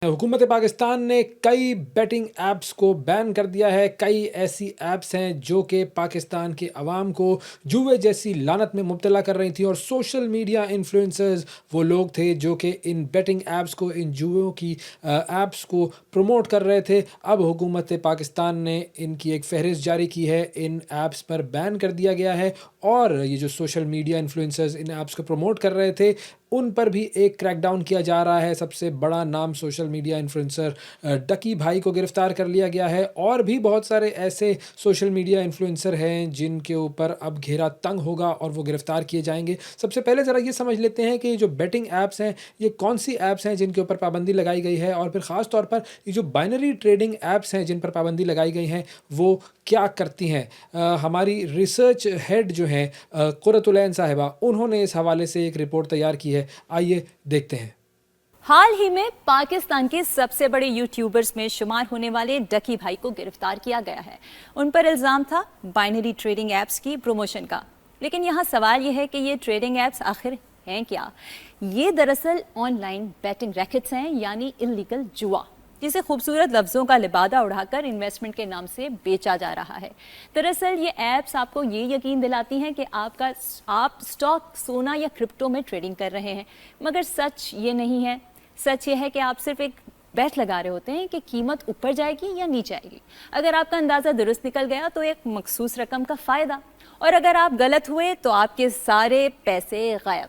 हुकूमत पाकिस्तान ने कई बेटिंग ऐप्स को बैन कर दिया है। कई ऐसी ऐप्स हैं जो कि पाकिस्तान के अवाम को जुए जैसी लानत में मुब्तला कर रही थी, और सोशल मीडिया इन्फ्लुएंसर्स वो लोग थे जो कि इन बेटिंग ऐप्स को, इन जुओं की ऐप्स को प्रमोट कर रहे थे। अब हुकूमत पाकिस्तान ने इनकी एक फहरिस्त जारी की है, इन ऐप्स पर बैन कर दिया गया है, और ये जो सोशल मीडिया इन्फ्लुएंसर्स इन ऐप्स को प्रमोट कर रहे थे उन पर भी एक क्रैकडाउन किया जा रहा है। सबसे बड़ा नाम सोशल मीडिया इन्फ्लुएंसर डकी भाई को गिरफ्तार कर लिया गया है, और भी बहुत सारे ऐसे सोशल मीडिया इन्फ्लुएंसर हैं जिनके ऊपर अब घेरा तंग होगा और वो गिरफ्तार किए जाएंगे। सबसे पहले ज़रा ये समझ लेते हैं कि जो बेटिंग ऐप्स हैं ये कौन सी ऐप्स हैं जिनके ऊपर पाबंदी लगाई गई है, और फिर ख़ास तौर पर ये जो बाइनरी ट्रेडिंग ऐप्स हैं जिन पर पाबंदी लगाई गई हैं वो क्या करती हैं। हमारी रिसर्च हेड जो हैं कुर्रतुलैन साहिबा, उन्होंने इस हवाले से एक रिपोर्ट तैयार की है। आइए देखते हैं। हाल ही में पाकिस्तान के सबसे बड़े यूट्यूबर्स में शुमार होने वाले डकी भाई को गिरफ्तार किया गया है। उन पर इल्ज़ाम था बाइनरी ट्रेडिंग ऐप्स की प्रमोशन का। लेकिन यहाँ सवाल यह है कि ये ट्रेडिंग ऐप्स आखिर हैं क्या? ये दरअसल ऑनलाइन बैटिंग रैकेट्स हैं, यानी इल्लीगल जुआ, जिसे खूबसूरत लफ्ज़ों का लिबादा उड़ाकर इन्वेस्टमेंट के नाम से बेचा जा रहा है। दरअसल ये ऐप्स आपको ये यकीन दिलाती हैं कि आप स्टॉक, सोना या क्रिप्टो में ट्रेडिंग कर रहे हैं, मगर सच ये नहीं है। सच ये है कि आप सिर्फ एक बेट लगा रहे होते हैं कि कीमत ऊपर जाएगी या नीचे आएगी। अगर आपका अंदाज़ा दुरुस्त निकल गया तो एक मखसूस रकम का फ़ायदा, और अगर आप गलत हुए तो आपके सारे पैसे गायब।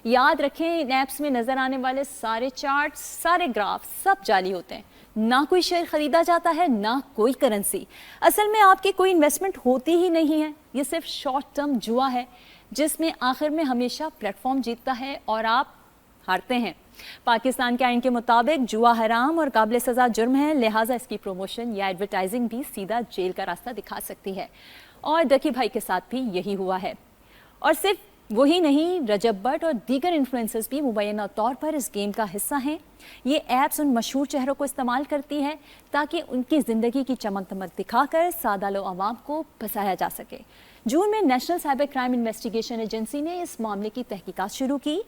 याद रखें, इन ऐप्स में नज़र आने वाले सारे चार्ट, सारे ग्राफ सब जाली होते हैं। ना कोई शेयर खरीदा जाता है, ना कोई करेंसी। असल में आपकी कोई इन्वेस्टमेंट होती ही नहीं है। ये सिर्फ शॉर्ट टर्म जुआ है जिसमें आखिर में हमेशा प्लेटफॉर्म जीतता है और आप हारते हैं। पाकिस्तान के आइन के मुताबिक जुआ हराम और काबिल सज़ा जुर्म है, लिहाजा इसकी प्रमोशन या एडवर्टाइजिंग भी सीधा जेल का रास्ता दिखा सकती है। और डकी भाई के साथ भी यही हुआ है। और सिर्फ वही नहीं, रजब भट्ट और दीगर इन्फ्लुएंसर्स भी मुबैना तौर पर इस गेम का हिस्सा हैं। ये ऐप्स उन मशहूर चेहरों को इस्तेमाल करती है ताकि उनकी ज़िंदगी की चमक दमक दिखाकर सादा लो अवाम को फंसाया जा सके। जून में national cyber crime investigation agency ने इस मामले की तहकीकात शुरू की।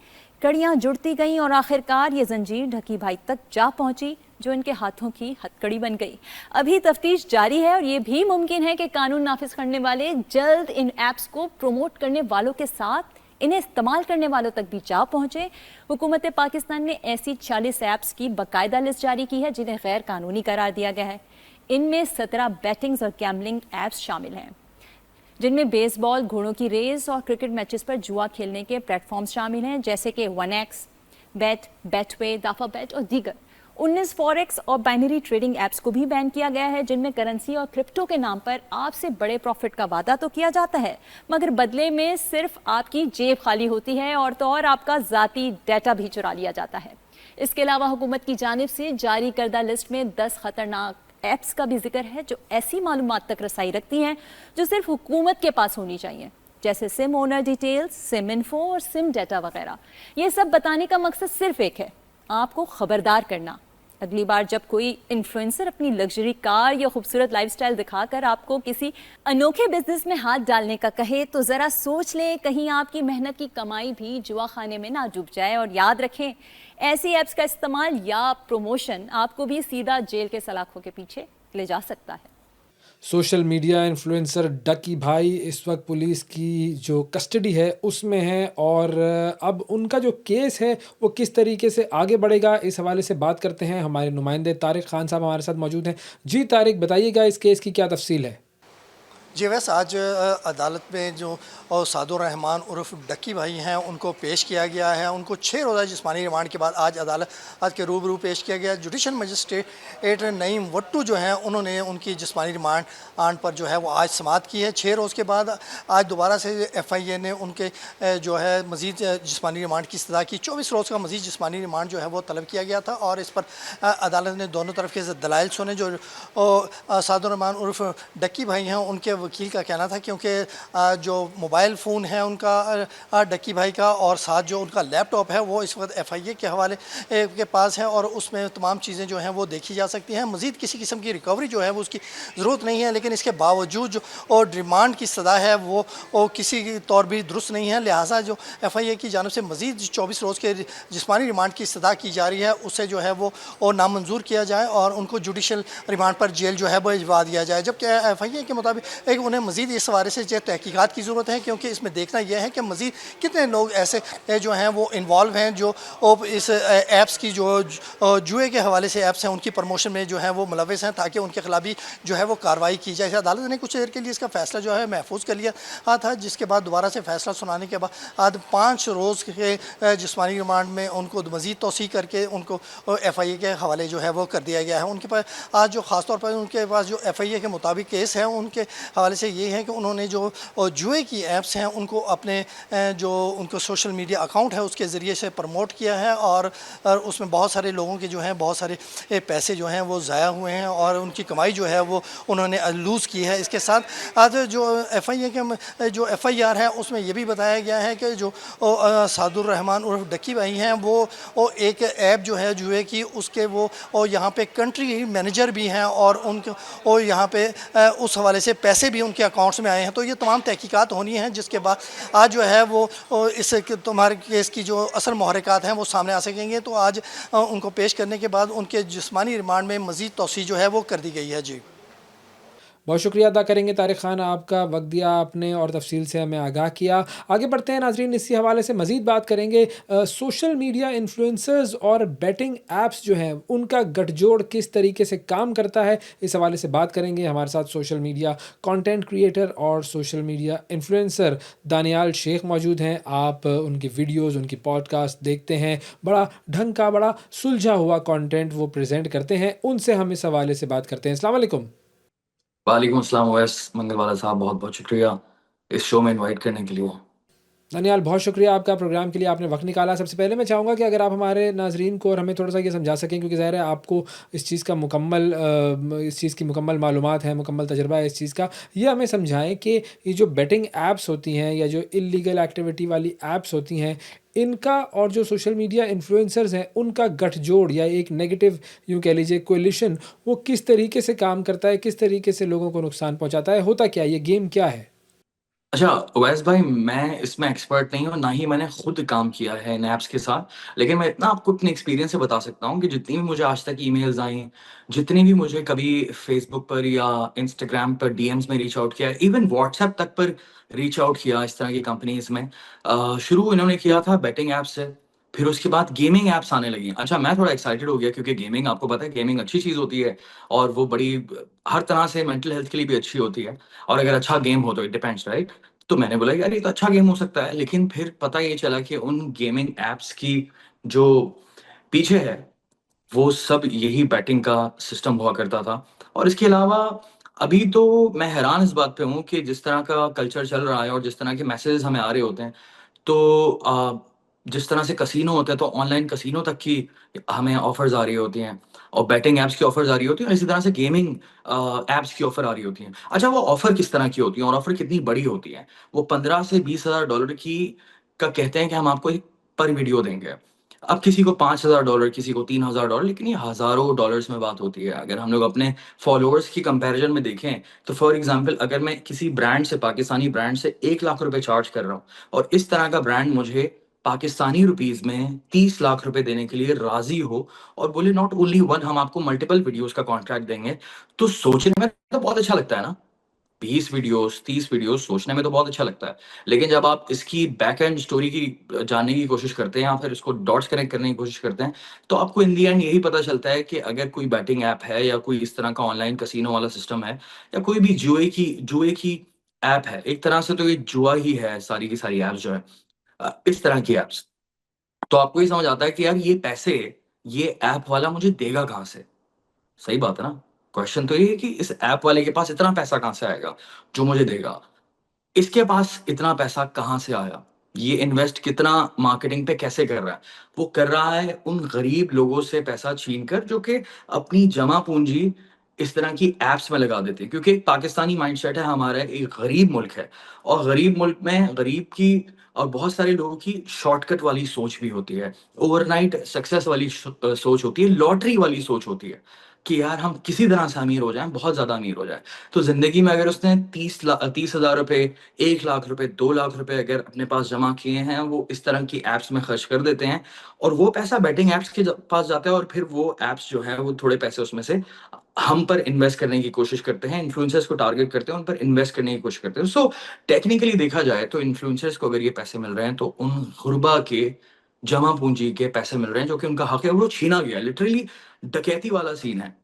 कड़ियाँ जुड़ती गईं और आखिरकार ये जंजीर ढकी भाई तक जा पहुंची, जो इनके हाथों की हथकड़ी बन गई। अभी तफ्तीश जारी है और ये भी मुमकिन है कि कानून नाफिज करने वाले जल्द इन ऐप्स को प्रमोट करने वालों के साथ इन्हें इस्तेमाल करने वालों तक भी जा पहुंचे। हुकूमत पाकिस्तान ने ऐसी 40 ऐप्स की बाकायदा लिस्ट जारी की है जिन्हें गैर कानूनी करार दिया गया है। इनमें 17 बैटिंग्स और गैम्बलिंग ऐप्स शामिल हैं, जिनमें बेसबॉल, घोड़ों की रेस और क्रिकेट मैचेस पर जुआ खेलने के प्लेटफॉर्म्स शामिल हैं, जैसे कि 1x बेट, बेटवे, दाफा बेट और दीगर। 19 फॉरेक्स और बाइनरी ट्रेडिंग ऐप्स को भी बैन किया गया है, जिनमें करेंसी और क्रिप्टो के नाम पर आपसे बड़े प्रॉफिट का वादा तो किया जाता है, मगर बदले में सिर्फ आपकी जेब खाली होती है, और तो और आपका ज़ाती डाटा भी चुरा लिया जाता है। इसके अलावा हुकूमत की जानिब से जारी करदा लिस्ट में 10 खतरनाक ऐप्स का भी जिक्र है जो ऐसी मालूमात तक रसाई रखती हैं जो सिर्फ हुकूमत के पास होनी चाहिए, जैसे SIM owner details, SIM info और सिम डाटा वगैरह। ये सब बताने का मकसद सिर्फ एक है, आपको खबरदार करना। अगली बार जब कोई इन्फ्लुएंसर अपनी लग्जरी कार या खूबसूरत लाइफस्टाइल दिखाकर आपको किसी अनोखे बिजनेस में हाथ डालने का कहे तो ज़रा सोच लें, कहीं आपकी मेहनत की कमाई भी जुआ खाने में ना डूब जाए। और याद रखें, ऐसी ऐप्स का इस्तेमाल या प्रमोशन आपको भी सीधा जेल के सलाखों के पीछे ले जा सकता है। सोशल मीडिया इन्फ्लुएंसर डकी भाई इस वक्त पुलिस की जो कस्टडी है उसमें है, और अब उनका जो केस है वो किस तरीके से आगे बढ़ेगा, इस हवाले से बात करते हैं। हमारे नुमाइंदे तारिक खान साहब हमारे साथ मौजूद हैं। जी तारिक, बताइएगा इस केस की क्या तफसील है। जी वैसे आज अदालत में जो सादुर रहमान उर्फ डक्की भाई हैं उनको पेश किया गया है। उनको 6 रोज़ा जिस्मानी रिमांड के बाद आज अदालत के रूबरू पेश किया गया। जुडिशल मजिस्ट्रेट नईम वट्टू जो हैं उन्होंने उनकी जिस्मानी रिमांड पर जो है वो आज समाअत की है। 6 रोज़ के बाद आज दोबारा से FIA ने उनके जो है मज़ीद जिस्मानी रिमांड की सज़ा की। 24 रोज़ का मज़ीद जिस्मानी रिमांड जो है वो तलब किया गया था, और इस पर अदालत ने दोनों तरफ के दलाइल सुने। जो सादुर रहमान उर्फ डक्की भाई हैं उनके वकील का कहना था, क्योंकि जो मोबाइल फ़ोन है उनका डक्की भाई का, और साथ जो उनका लैपटॉप है वो इस वक्त FIA के हवाले के पास है, और उसमें तमाम चीज़ें जो हैं वो देखी जा सकती हैं। मज़ीद किसी किस्म की रिकवरी जो है वो उसकी ज़रूरत नहीं है, लेकिन इसके बावजूद जो और डिमांड की सदा है वो किसी तौर भी दुरुस्त नहीं है। लिहाजा जो FIA की जानब से मज़ीद 24 रोज़ के जिस्मानी रिमांड की सदा की जा रही है, उससे जो है वो नामंजूर किया जाए और उनको जुडिशल रिमांड पर जेल जो है वो भिजवा दिया जाए। जबकि FIA के मुताबिक एक उन्हें मज़ीद इस हवाले से जो तहकीकात की ज़रूरत है, क्योंकि इसमें देखना यह है कि मज़ीद कितने लोग ऐसे जो हैं वो इन्वॉल्व हैं जो इस ऐप्स की जो जुए के हवाले से ऐप्स हैं उनकी प्रमोशन में जो है वो मुलविस हैं, ताकि उनके खिलाफ भी जो है वो कार्रवाई की जाए। अदालत ने कुछ देर के लिए इसका फैसला जो है महफूज कर लिया था, जिसके बाद दोबारा से फैसला सुनाने के बाद 5 रोज़ के जिस्मानी रिमांड में उनको मज़ीद तोसी करके उनको FIA के हवाले जो है वो कर दिया गया है। उनके पास आज जो ख़ासतौर पर उनके पास जो FIA के मुताबिक केस है उनके हवाले से ये है कि उन्होंने जो जुए की ऐप्स हैं उनको अपने जो उनको सोशल मीडिया अकाउंट है उसके ज़रिए से प्रमोट किया है, और उसमें बहुत सारे लोगों के जो हैं बहुत सारे पैसे जो हैं वो ज़ाया हुए हैं और उनकी कमाई जो है वो उन्होंने लूज़ की है। इसके साथ आज जो FIA के जो FIR है उसमें ये भी बताया गया है कि जो सादुर रहमान उर्फ डक्की भाई हैं वो एक ऐप जो है जुए की उसके वो यहाँ पे कंट्री मैनेजर भी हैं, और उनको यहाँ पे उस हवाले से पैसे भी उनके अकाउंट्स में आए हैं। तो ये तमाम तहकीकात होनी हैं, जिसके बाद आज जो है वो इस तुम्हारे केस की जो असल महरक़ात हैं वो सामने आ सकेंगे। तो आज उनको पेश करने के बाद उनके जिस्मानी रिमांड में मज़ीद तोसी जो है वो कर दी गई है। जी, बहुत शुक्रिया अदा करेंगे तारिक ख़ान, आपका वक्त दिया आपने और तफसील से हमें आगाह किया। आगे बढ़ते हैं नाजरीन, इसी हवाले से मज़ीद बात करेंगे। सोशल मीडिया इन्फ्लुएंसर्स और बैटिंग ऐप्स जो हैं उनका गठजोड़ किस तरीके से काम करता है, इस हवाले से बात करेंगे। हमारे साथ सोशल मीडिया कंटेंट क्रिएटर और social media influencer Daniyal Shaikh मौजूद हैं। आप उनकी वीडियोज़, उनकी पॉडकास्ट देखते हैं, बड़ा ढंग का, बड़ा सुलझा हुआ कॉन्टेंट वो प्रेजेंट करते हैं। उनसे हम इस हवाले से बात करते हैं। अस्सलाम वालेकुम। वालेकुम अस्सलाम ओवैस मंगलवाला साहब, बहुत बहुत शुक्रिया इस शो में इनवाइट करने के लिए। धन्यवाद, बहुत शुक्रिया आपका प्रोग्राम के लिए, आपने वक्त निकाला। सबसे पहले मैं चाहूँगा कि अगर आप हमारे नाजरीन को और हमें थोड़ा सा ये समझा सकें, क्योंकि ज़ाहिर है आपको इस चीज़ की मुकम्मल मालूमात है, मुकम्मल तजर्बा है इस चीज़ का। ये हमें समझाएं कि ये जो बेटिंग ऐप्स होती हैं या जो इल्लीगल एक्टिविटी वाली ऐप्स होती हैं, इनका और जो सोशल मीडिया इन्फ्लुएंसर्स हैं उनका गठजोड़ या एक नेगेटिव यूँ कह लीजिए कोलिशन, वो किस तरीके से काम करता है, किस तरीके से लोगों को नुकसान पहुँचाता है, होता क्या है, ये गेम क्या है? अच्छा ओवैस भाई, मैं इसमें एक्सपर्ट नहीं हूँ, ना ही मैंने खुद काम किया है इन ऐप्स के साथ। लेकिन मैं इतना आपको अपने एक्सपीरियंस से बता सकता हूँ कि जितनी भी मुझे आज तक ईमेल्स आई, जितनी भी मुझे कभी फेसबुक पर या इंस्टाग्राम पर डीएम्स में रीच आउट किया, इवन व्हाट्सएप तक पर रीच आउट किया इस तरह की कंपनीज में। शुरू इन्होंने किया था बैटिंग ऐप से, फिर उसके बाद गेमिंग ऐप्स आने लगी। अच्छा, मैं थोड़ा एक्साइटेड हो गया क्योंकि गेमिंग, आपको पता है गेमिंग अच्छी चीज़ होती है और वो बड़ी हर तरह से मेंटल हेल्थ के लिए भी अच्छी होती है। और अगर अच्छा गेम हो तो इट डिपेंड्स, राइट? तो मैंने बोला यार ये तो अच्छा गेम हो सकता है, लेकिन फिर पता ये चला कि उन गेमिंग ऐप्स की जो पीछे है वो सब यही बैटिंग का सिस्टम हुआ करता था। और इसके अलावा अभी तो मैं हैरान इस बात पे हूँ कि जिस तरह का कल्चर चल रहा है और जिस तरह के मैसेजेस हमें आ रहे होते हैं, तो जिस तरह से कसीनो होते हैं तो ऑनलाइन कसीनो तक की हमें ऑफर्स आ रही होती हैं और बैटिंग ऐप्स की ऑफर्स आ रही होती हैं, और इसी तरह से गेमिंग ऐप्स की ऑफर आ रही होती हैं। अच्छा, वो ऑफर किस तरह की होती हैं और ऑफर कितनी बड़ी होती है? वो 15 से 20,000 डॉलर की का कहते हैं कि हम आपको एक पर वीडियो देंगे। अब किसी को 5,000 डॉलर, किसी को 3,000 डॉलर, लेकिन ये हज़ारों डॉलर्स में बात होती है। अगर हम लोग अपने फॉलोअर्स की कंपैरिजन में देखें, तो फॉर एग्ज़ाम्पल अगर मैं किसी ब्रांड से, पाकिस्तानी ब्रांड से 1 लाख रुपए चार्ज कर रहा हूँ और इस तरह का ब्रांड मुझे पाकिस्तानी रुपीज़ में 30 लाख रुपए देने के लिए राज़ी हो और बोले नॉट ओनली वन, हम आपको मल्टीपल वीडियोज़ का कॉन्ट्रैक्ट देंगे, तो सोचने में तो बहुत अच्छा लगता है ना? 20 वीडियोस, 30 वीडियोस सोचने में तो बहुत अच्छा लगता है। लेकिन जब आप इसकी बैक एंड स्टोरी की जानने की कोशिश करते हैं या फिर इसको डॉट्स कनेक्ट करने की कोशिश करते हैं, तो आपको इन द एंड यही पता चलता है कि अगर कोई बैटिंग ऐप है या कोई इस तरह का ऑनलाइन कैसीनो वाला सिस्टम है या कोई भी जुए की ऐप है, एक तरह से तो ये जुआ ही है सारी की सारी ऐप्स जो है। इस तरह की ऐप्स। तो आपको ये समझ आता है कि यार ये पैसे, ये ऐप वाला मुझे देगा कहाँ से? सही बात है ना? क्वेश्चन तो ये है कि इस ऐप वाले के पास इतना पैसा कहाँ से आएगा जो मुझे देगा? इसके पास इतना पैसा कहाँ से आया? ये इन्वेस्ट कितना मार्केटिंग पे कैसे कर रहा है? वो कर रहा है उन गरीब लोगों से पैसा छीन कर, जो कि अपनी जमा पूंजी इस तरह की ऐप्स में लगा देते हैं, क्योंकि एक पाकिस्तानी माइंडसेट है हमारा, एक गरीब मुल्क है, और गरीब मुल्क में गरीब की और बहुत सारे लोगों की शॉर्टकट वाली सोच भी होती है, ओवरनाइट सक्सेस वाली सोच होती है, लॉटरी वाली सोच होती है कि यार हम किसी तरह से अमीर हो जाएं, बहुत ज्यादा अमीर हो जाए। तो जिंदगी में अगर उसने 30,000 रुपए, 1 लाख रुपए, 2 लाख रुपए अगर अपने पास जमा किए हैं, वो इस तरह की एप्स में खर्च कर देते हैं, और वो पैसा बेटिंग एप्स के पास जाता है, और फिर वो एप्स जो है वो थोड़े पैसे उसमें से हम पर इन्वेस्ट करने की कोशिश करते हैं, इन्फ्लुएंसर्स को टारगेट करते हैं, उन पर इन्वेस्ट करने की कोशिश करते हैं। सो टेक्निकली देखा जाए तो इन्फ्लुएंसर्स को अगर ये पैसे मिल रहे हैं, तो उन गुरबा के जमा पूंजी के पैसे मिल रहे हैं जो कि उनका हक है, वो छीना गया, लिटरली डकैती वाला सीन है।